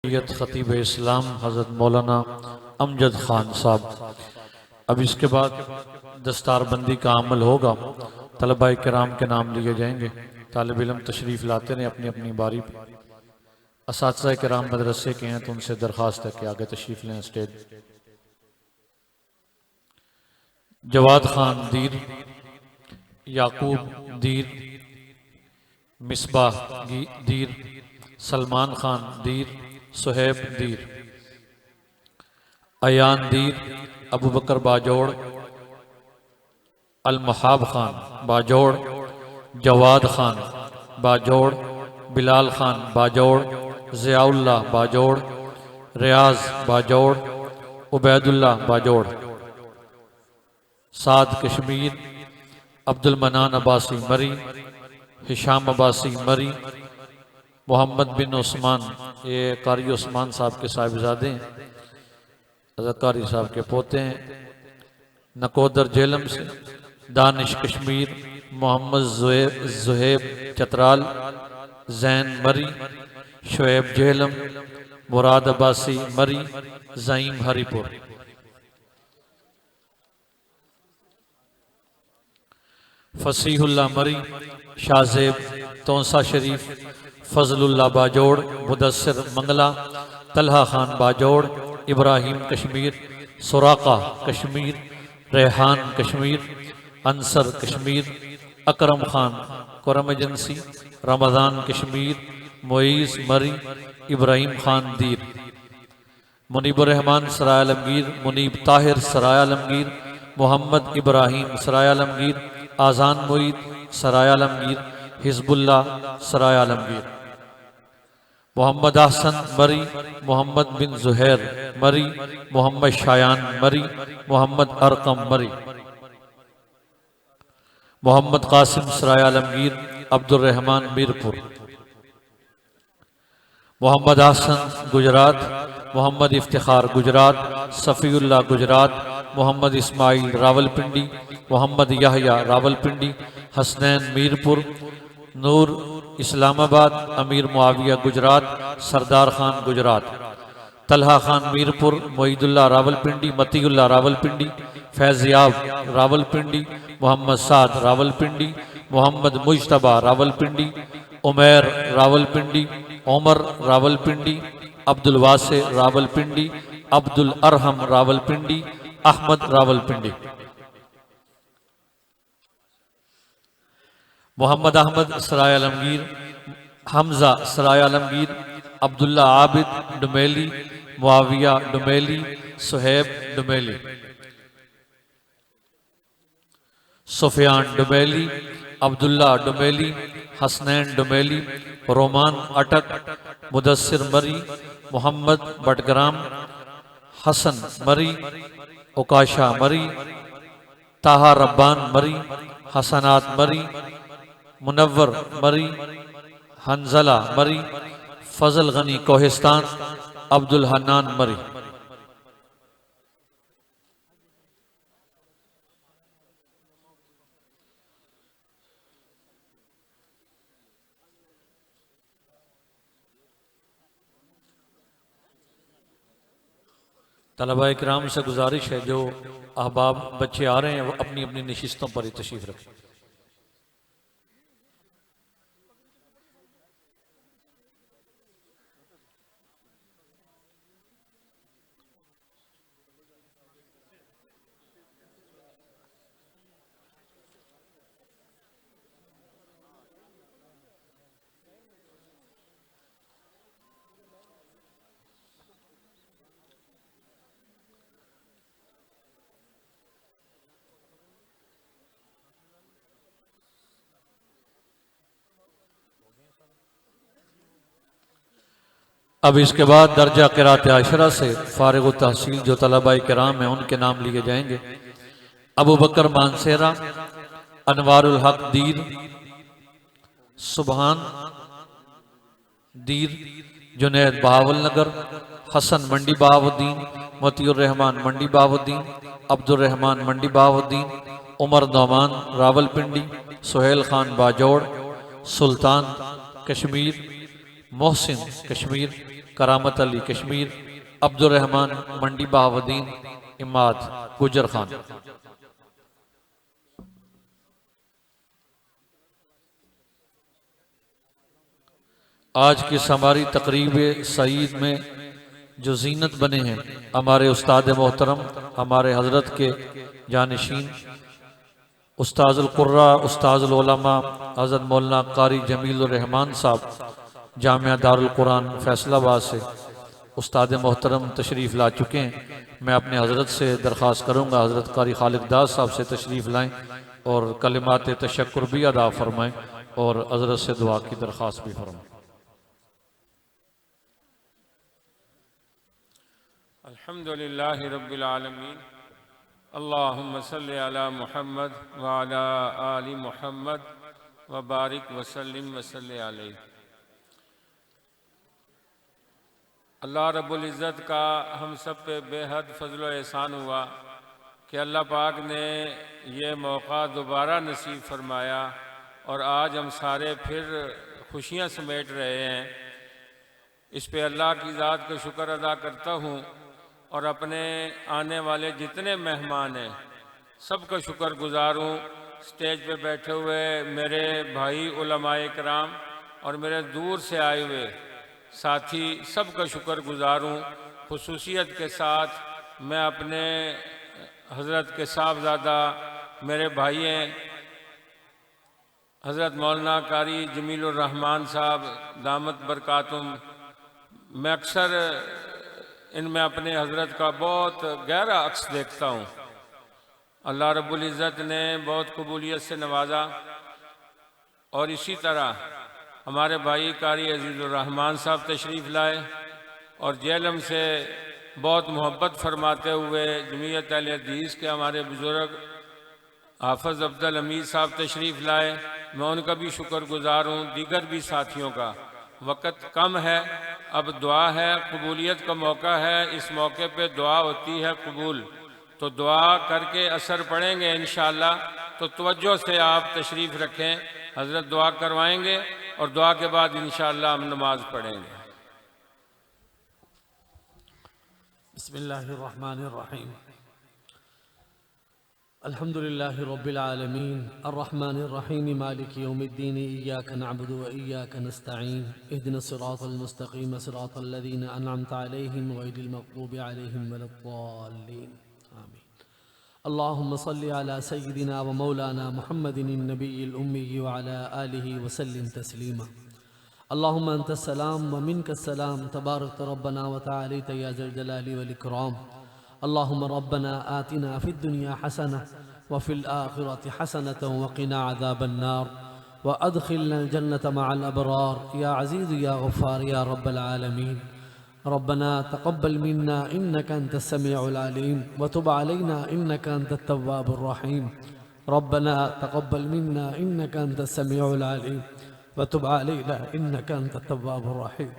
خطیب اسلام حضرت مولانا امجد خان صاحب۔ اب اس کے بعد دستار بندی کا عمل ہوگا، طلبہ کرام کے نام لیے جائیں گے، طالب علم تشریف لاتے رہیں اپنی اپنی باری پہ۔ اساتذہ کرام مدرسے کے ہیں تو ان سے درخواست ہے کہ آگے تشریف لیں اسٹیج۔ جواد خان دیر، یعقوب دیر، مصباح دیر، سلمان خان دیر، سہیب دیر، ایان دیر، ابو بکر باجوڑ، المحاب خان باجوڑ، جواد خان باجوڑ، بلال خان باجوڑ، ضیاء اللہ باجوڑ، ریاض باجوڑ، عبید اللہ باجوڑ، سعد کشمیر، عبد المنان عباسی مری، ہشام عباسی مری، محمد بن عثمان، یہ قاری عثمان صاحب کے صاحبزادے ہیں، حضرت قاری صاحب کے پوتے ہیں، نکودر جیلم سے، دانش کشمیر، محمد زہیب چترال، زین مری، شعیب جیلم، مراد عباسی مری، زعیم ہری پور۔ فصیح اللہ مری، شاہ زیب تونسا شریف، فضل اللہ باجوڑ، مدثر منگلہ، طلحہ خان باجوڑ، ابراہیم کشمیر، سراقہ کشمیر، ریحان کشمیر، انصر کشمیر، اکرم خان کرم ایجنسی، رمضان کشمیر، معیز مری، ابراہیم خان دیر، منیب الرحمن سرائے عالمگیر، منیب طاہر سرائے عالمگیر، محمد ابراہیم سرائے عالمگیر، آذان معید سرائے عالمگیر، حزب اللہ سرائے عالمگیر، محمد احسن مری، محمد بن زہیر مری، محمد شایان مری، محمد ارقم مری، محمد قاسم سرائے عالمگیر، عبد الرحمن میرپور، محمد احسن گجرات، محمد افتخار گجرات، صفی اللہ گجرات، محمد اسماعیل راولپنڈی، محمد یحییٰ راولپنڈی، حسنین میرپور، نور اسلام آباد، امیر معاویہ گجرات، سردار خان گجرات، طلحہ خان میرپور، معید اللہ راولپنڈی، متی اللہ راولپنڈی، فیضیاب راولپنڈی، محمد سعد راولپنڈی، محمد مجتبہ راولپنڈی، عمیر راولپنڈی، عمر راولپنڈی، عبد الواسع راولپنڈی، عبد الارحم راولپنڈی، احمد راولپنڈی، محمد احمد سرائے عالمگیر، حمزہ سرائے عالمگیر، عبداللہ عابد ڈمیلی، معاویہ ڈمیلی، سہیب ڈمیلی، سفیان ڈمیلی، عبداللہ ڈمیلی، حسنین ڈمیلی، رومان اٹک، مدثر مری، محمد بٹگرام، حسن مری، اوکاشا مری، طاہا ربان مری، حسنات مری، منور مری، حنزلہ مری، فضل غنی کوہستان، عبد الحنان مری۔ طلبہ اکرام سے گزارش ہے جو احباب بچے آ رہے ہیں وہ اپنی اپنی نشستوں پر ہی تشریف رکھیں۔ اب اس کے بعد درجہ قرات عشرہ سے فارغ التحصیل جو طلبہ کرام ہیں ان کے نام لیے جائیں گے۔ ابو بکر مانسیرہ، انوار الحق دیر، سبحان دیر، جنید بہاول نگر، حسن منڈی بہاؤالدین، مطیع الرحمن منڈی بہاؤالدین، عبد الرحمن منڈی بہاؤالدین، عمر نعمان راولپنڈی، سہیل خان باجوڑ، سلطان کشمیر، محسن کشمیر، کرامت علی کشمیر، عبد الرحمن منڈی بہاودین، اماد گجر خان۔ آج کی ہماری تقریب سعید میں جو زینت بنے ہیں ہمارے استاد محترم، ہمارے حضرت کے جانشین، استاذ القراء، استاذ العلماء حضرت مولانا قاری جمیل الرحمان صاحب جامعہ دارالقرآن فیصل آباد سے استاد محترم تشریف لا چکے ہیں۔ میں اپنے حضرت سے درخواست کروں گا حضرت قاری خالق داس صاحب سے تشریف لائیں اور کلمات تشکر بھی ادا فرمائیں اور حضرت سے دعا کی درخواست بھی فرمائیں۔ الحمدللہ رب العالمین، اللہم صلی علی محمد وعلی آل محمد وبارک وسلم وصلی علیہ۔ اللہ رب العزت کا ہم سب پہ بے حد فضل و احسان ہوا کہ اللہ پاک نے یہ موقع دوبارہ نصیب فرمایا اور آج ہم سارے پھر خوشیاں سمیٹ رہے ہیں۔ اس پہ اللہ کی ذات کا شکر ادا کرتا ہوں اور اپنے آنے والے جتنے مہمان ہیں سب کا شکر گزار ہوں۔ سٹیج پہ بیٹھے ہوئے میرے بھائی علماء کرام اور میرے دور سے آئے ہوئے ساتھی سب کا شکر گزار ہوں۔ خصوصیت کے ساتھ میں اپنے حضرت کے صاحبزادہ میرے بھائی ہیں حضرت مولانا قاری جمیل الرحمان صاحب دامت برکاتہم، میں اکثر ان میں اپنے حضرت کا بہت گہرا عکس دیکھتا ہوں۔ اللہ رب العزت نے بہت قبولیت سے نوازا اور اسی طرح ہمارے بھائی قاری عزیز الرحمان صاحب تشریف لائے اور جہلم سے بہت محبت فرماتے ہوئے جمعیت اہل حدیث کے ہمارے بزرگ حافظ عبدالحمید صاحب تشریف لائے، میں ان کا بھی شکر گزار ہوں، دیگر بھی ساتھیوں کا۔ وقت کم ہے، اب دعا ہے، قبولیت کا موقع ہے، اس موقع پہ دعا ہوتی ہے قبول، تو دعا کر کے اثر پڑیں گے انشاءاللہ، تو توجہ سے آپ تشریف رکھیں، حضرت دعا کروائیں گے اور دعا کے بعد انشاءاللہ ہم نماز پڑھیں گے۔ بسم اللہ الرحمن الرحیم، الحمدللہ رب العالمین الرحمن الرحیم مالک یوم الدین، ایاک نعبد و ایاک نستعین، اہدنا الصراط المستقیم صراط الذین انعمت علیہم غیر المغضوب علیہم ولا الضالین، آمین۔ اللہم صلی علی سیدنا و مولانا محمد النبی الامی وعلی آلہ وسلم تسلیما۔ اللہم انت السلام و منک السلام، تبارک ربنا و تعالیت یا ذا الجلال والاکرام۔ اللہم ربنا آتنا فی الدنیا حسنہ وفی الآخرة حسنة وقنا عذاب النار وادخلنا الجنة مع الابرار یا عزیز یا غفار یا رب العالمین۔ ربنا تقبل منا انك انت السميع العليم وتب علينا انك انت التواب الرحيم۔ ربنا تقبل منا انك انت السميع العليم وتب علينا انك انت التواب الرحيم۔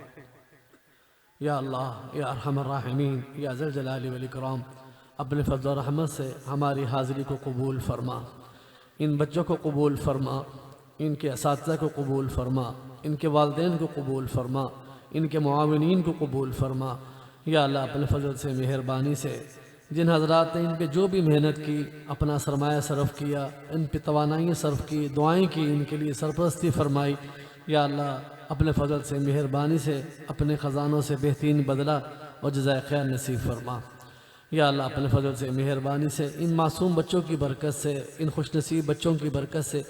یا اللہ یا ارحم الراحمین یا ذا الجلال والاکرام، اپنے فضل و رحمت سے ہماری حاضری کو قبول فرما، ان بچوں کو قبول فرما، ان کے اساتذہ کو قبول فرما، ان کے والدین کو قبول فرما، ان کے معاونین کو قبول فرما۔ یا اللہ اپنے فضل سے مہربانی سے جن حضرات نے ان پہ جو بھی محنت کی، اپنا سرمایہ صرف کیا، ان پہ توانائی صرف کی، دعائیں کی، ان کے لیے سرپرستی فرمائی، یا اللہ اپنے فضل سے مہربانی سے اپنے خزانوں سے بہترین بدلہ اور جزائے خیر نصیب فرما۔ یا اللہ اپنے فضل سے مہربانی سے ان معصوم بچوں کی برکت سے، ان خوش نصیب بچوں کی برکت سے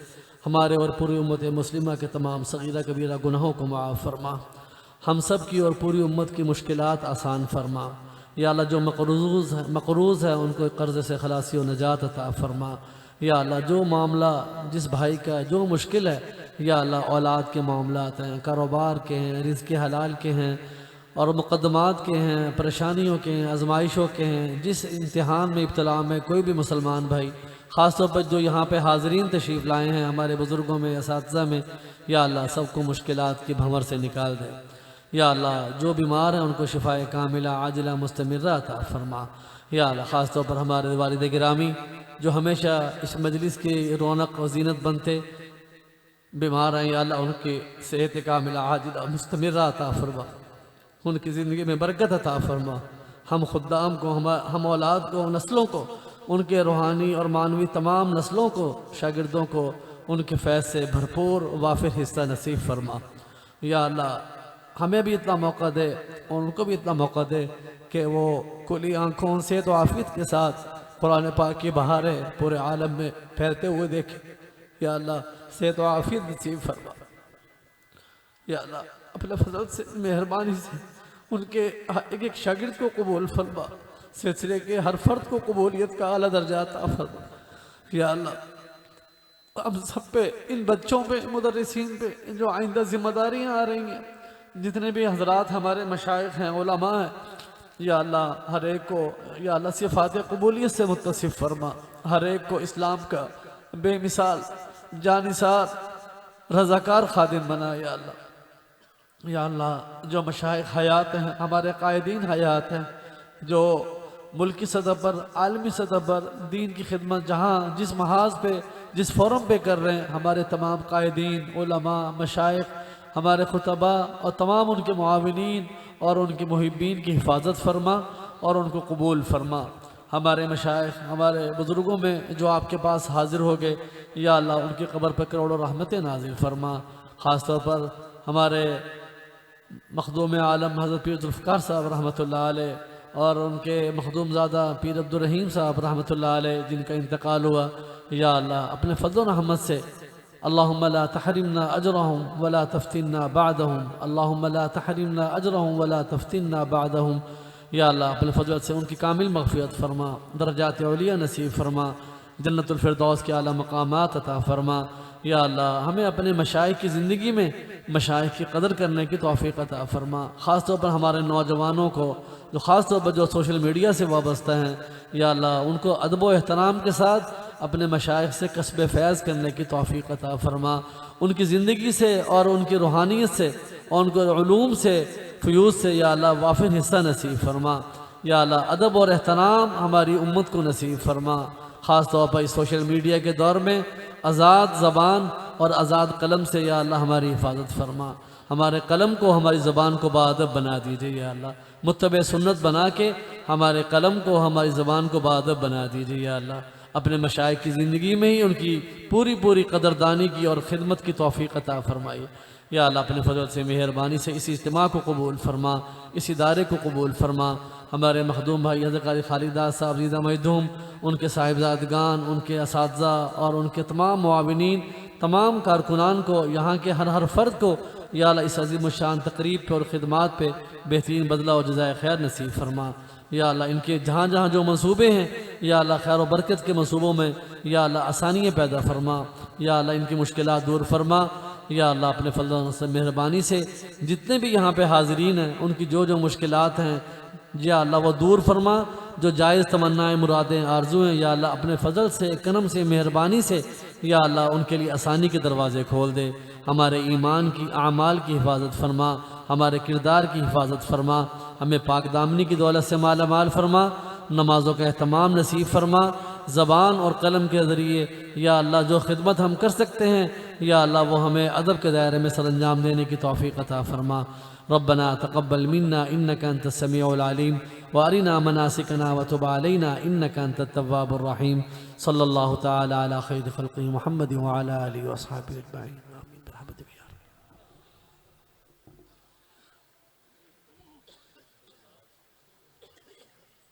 ہمارے اور پوری امت مسلمہ کے تمام صغیرہ کبیرہ گناہوں کو معاف فرما، ہم سب کی اور پوری امت کی مشکلات آسان فرما۔ یا اللہ جو مقروض ہے ان کو قرض سے خلاصی و نجات عطا فرما۔ یا اللہ جو معاملہ جس بھائی کا جو مشکل ہے، یا اللہ اولاد کے معاملات ہیں، کاروبار کے ہیں، رزق حلال کے ہیں اور مقدمات کے ہیں، پریشانیوں کے ہیں، آزمائشوں کے ہیں، جس امتحان میں ابتلا میں کوئی بھی مسلمان بھائی، خاص طور پر جو یہاں پہ حاضرین تشریف لائے ہیں ہمارے بزرگوں میں، اساتذہ میں، یا اللہ سب کو مشکلات کی بھنور سے نکال دے۔ یا اللہ جو بیمار ہیں ان کو شفاء کاملہ عاجلہ مستمرہ عطا فرما۔ یا اللہ خاص طور پر ہمارے والد گرامی جو ہمیشہ اس مجلس کی رونق و زینت بنتے بیمار ہیں، یا اللہ ان کی صحت کاملہ عاجلہ مستمرہ عطا فرما۔ ان کی زندگی میں برکت عطا فرما، ہم خدام کو، ہم اولاد کو، نسلوں کو، ان کے روحانی اور معنوی تمام نسلوں کو، شاگردوں کو ان کے فیض سے بھرپور وافر حصہ نصیب فرما۔ یا اللہ ہمیں بھی اتنا موقع دے اور ان کو بھی اتنا موقع دے کہ وہ کھلی آنکھوں صحت و عافیت کے ساتھ قرآن پاک کی بہاریں پورے عالم میں پھیلتے ہوئے دیکھیں۔ یا اللہ صحت و عافیت نصیب فرما۔ یا اللہ اپنے فضل سے، مہربانی سے ان کے ایک ایک شاگرد کو قبول فرما، سلسلے کے ہر فرد کو قبولیت کا اعلیٰ درجہ عطا فرما۔ یا اللہ ہم سب پہ، ان بچوں پہ، مدرسین پہ جو آئندہ ذمہ داریاں آ رہی ہیں، جتنے بھی حضرات ہمارے مشائخ ہیں، علماء ہیں، یا اللہ ہر ایک کو یا اللہ صفات قبولیت سے متصف فرما، ہر ایک کو اسلام کا بے مثال جانثار رضاکار خادم بنا۔ یا اللہ، یا اللہ جو مشائخ حیات ہیں، ہمارے قائدین حیات ہیں، جو ملکی سطح پر، عالمی سطح پر دین کی خدمت جہاں جس محاذ پہ، جس فورم پہ کر رہے ہیں، ہمارے تمام قائدین، علماء، مشائخ، ہمارے خطباء اور تمام ان کے معاونین اور ان کے محبین کی حفاظت فرما اور ان کو قبول فرما۔ ہمارے مشائخ، ہمارے بزرگوں میں جو آپ کے پاس حاضر ہو گئے، یا اللہ ان کی قبر پر کروڑوں رحمتیں نازل فرما۔ خاص طور پر ہمارے مخدوم عالم حضرت پیر ذوالفقار صاحب رحمۃ اللہ علیہ اور ان کے مخدوم زادہ پیر عبدالرحیم صاحب رحمۃ اللہ علیہ جن کا انتقال ہوا، یا اللہ اپنے فضل و رحمت سے اللہم لا تحرمنا اجرہم ولا تفتنا بعدہم، اللہم لا تحرمنا اجرہم ولا تفتنا بعدہم۔ یا اللہ اپنے فضل سے ان کی کامل مغفرت فرما، درجات علیہ نصیب فرما، جنت الفردوس کے اعلیٰ مقامات عطا فرما۔ یا اللہ ہمیں اپنے مشائخ کی زندگی میں مشائخ کی قدر کرنے کی توفیق عطا فرما، خاص طور پر ہمارے نوجوانوں کو، جو خاص طور پر جو سوشل میڈیا سے وابستہ ہیں، یا اللہ ان کو ادب و احترام کے ساتھ اپنے مشائخ سے کسب فیض کرنے کی توفیق عطا فرما، ان کی زندگی سے اور ان کی روحانیت سے اور ان کے علوم سے، فیوز سے یا اللہ وافر حصہ نصیب فرما۔ یا اللہ ادب اور احترام ہماری امت کو نصیب فرما، خاص طور پر اس سوشل میڈیا کے دور میں آزاد زبان اور آزاد قلم سے یا اللہ ہماری حفاظت فرما، ہمارے قلم کو، ہماری زبان کو باادب بنا دیجئے یا اللہ، متبع سنت بنا کے ہمارے قلم کو، ہماری زبان کو باادب بنا دیجئے یا اللہ، اپنے مشائخ کی زندگی میں ہی ان کی پوری قدردانی کی اور خدمت کی توفیق عطا فرمائیے۔ یا اللہ اپنے فضل سے، مہربانی سے اس اجتماع کو قبول فرما، اس ادارے کو قبول فرما۔ ہمارے مخدوم بھائی حضرت قاری خالد داد صاحب زیدہ محدوم، ان کے صاحبزادگان، ان کے اساتذہ اور ان کے تمام معاونین، تمام کارکنان کو، یہاں کے ہر فرد کو یا اللہ اس عظیم الشان تقریب پہ اور خدمات پہ بہترین بدلہ و جزائے خیر نصیب فرما۔ یا اللہ ان کے جہاں جہاں جو منصوبے ہیں، یا اللہ خیر و برکت کے منصوبوں میں یا اللہ آسانیاں پیدا فرما، یا اللہ ان کی مشکلات دور فرما۔ یا اللہ اپنے فضل و سے، مہربانی سے جتنے بھی یہاں پہ حاضرین ہیں، ان کی جو مشکلات ہیں یا اللہ وہ دور فرما، جو جائز تمنائیں، مرادیں، آرزو ہیں، یا اللہ اپنے فضل سے، کرم سے، مہربانی سے یا اللہ ان کے لیے آسانی کے دروازے کھول دے۔ ہمارے ایمان کی، اعمال کی حفاظت فرما، ہمارے کردار کی حفاظت فرما، ہمیں پاک دامنی کی دولت سے مالا مال فرما، نمازوں کا اہتمام نصیب فرما، زبان اور قلم کے ذریعے یا اللہ جو خدمت ہم کر سکتے ہیں یا اللہ وہ ہمیں ادب کے دائرے میں سر انجام دینے کی توفیق عطا فرما۔ ربنا تقبل منا انك انت السميع العليم وارنا مناسكنا وتب علينا انك انت التواب الرحيم۔ صلی اللہ تعالی علی خیر خلقہ محمد وعلى آلہ واصحابہ اجمعین۔